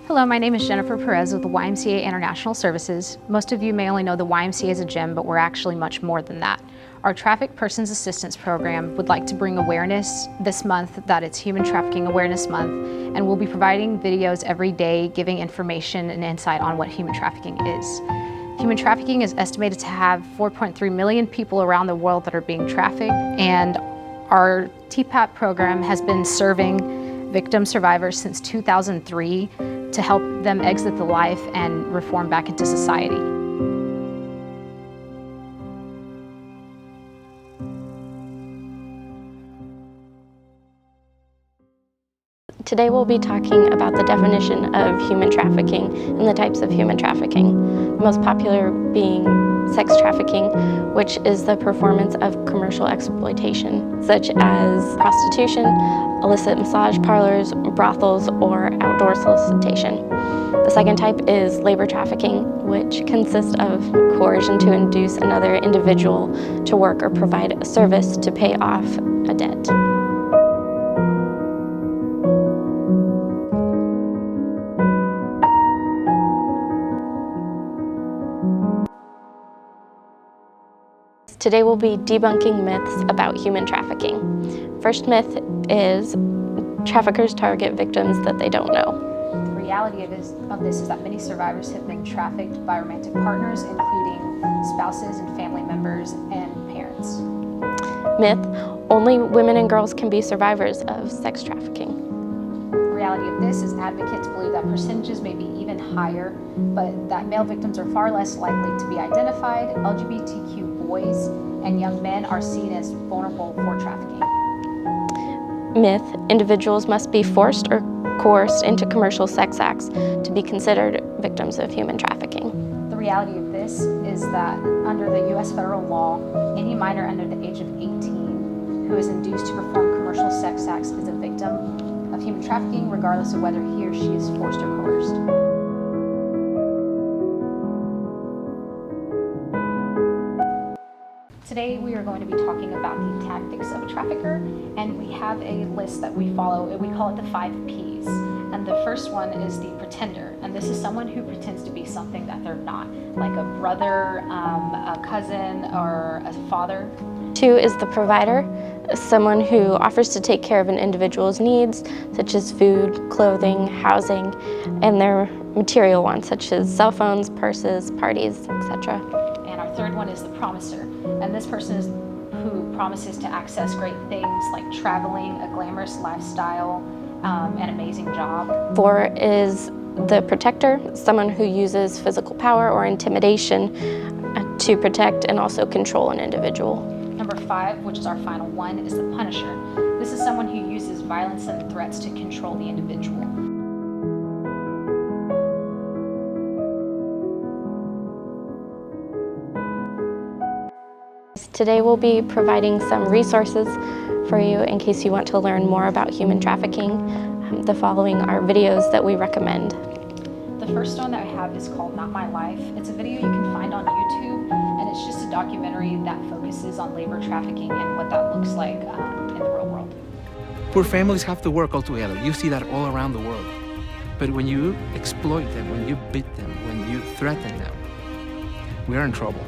Hello, my name is Jennifer Perez with the YMCA International Services. Most of you may only know the YMCA as a gym, but we're actually much more than that. Our Trafficked Persons Assistance Program would like to bring awareness this month that it's Human Trafficking Awareness Month, and we'll be providing videos every day giving information and insight on what human trafficking is. Human trafficking is estimated to have 4.3 million people around the world that are being trafficked, and our TPAP program has been serving victim survivors since 2003 to help them exit the life and reform back into society. Today we'll be talking about the definition of human trafficking and the types of human trafficking. The most popular being sex trafficking, which is the performance of commercial exploitation, such as prostitution, illicit massage parlors, brothels, or outdoor solicitation. The second type is labor trafficking, which consists of coercion to induce another individual to work or provide a service to pay off a debt. Today we'll be debunking myths about human trafficking. First myth is traffickers target victims that they don't know. The reality of this is that many survivors have been trafficked by romantic partners, including spouses and family members and parents. Myth, only women and girls can be survivors of sex trafficking. The reality of this is advocates believe that percentages may be even higher, but that male victims are far less likely to be identified. LGBTQ boys and young men are seen as vulnerable for trafficking. Myth, individuals must be forced or coerced into commercial sex acts to be considered victims of human trafficking. The reality of this is that under the U.S. federal law, any minor under the age of 18 who is induced to perform commercial sex acts is a victim of human trafficking, regardless of whether he or she is forced or coerced. Today we are going to be talking about the tactics of a trafficker, and we have a list that we follow. We call it the 5 Ps. And the first one is the pretender, and this is someone who pretends to be something that they're not, like a brother, a cousin, or a father. 2 is the provider, someone who offers to take care of an individual's needs, such as food, clothing, housing, and their material wants, such as cell phones, purses, parties, etc. And our third one is the promiser, and this person is who promises to access great things like traveling, a glamorous lifestyle, an amazing job. 4 is the protector, someone who uses physical power or intimidation to protect and also control an individual. Number 5, which is our final one, is the punisher. This is someone who uses violence and threats to control the individual. Today we'll be providing some resources for you in case you want to learn more about human trafficking. The following are videos that we recommend. The first one that I have is called Not My Life. It's a video you can find on YouTube, and it's just a documentary that focuses on labor trafficking and what that looks like in the real world. Poor families have to work all together. You see that all around the world. But when you exploit them, when you beat them, when you threaten them, we're in trouble.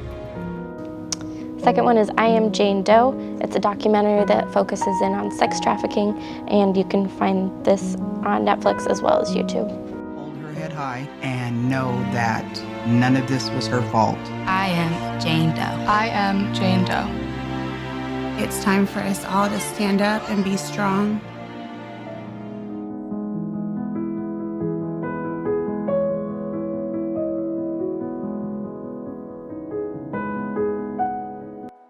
Second one is I Am Jane Doe. It's a documentary that focuses in on sex trafficking, and you can find this on Netflix as well as YouTube. Hold her head high and know that none of this was her fault. I am Jane Doe. I am Jane Doe. It's time for us all to stand up and be strong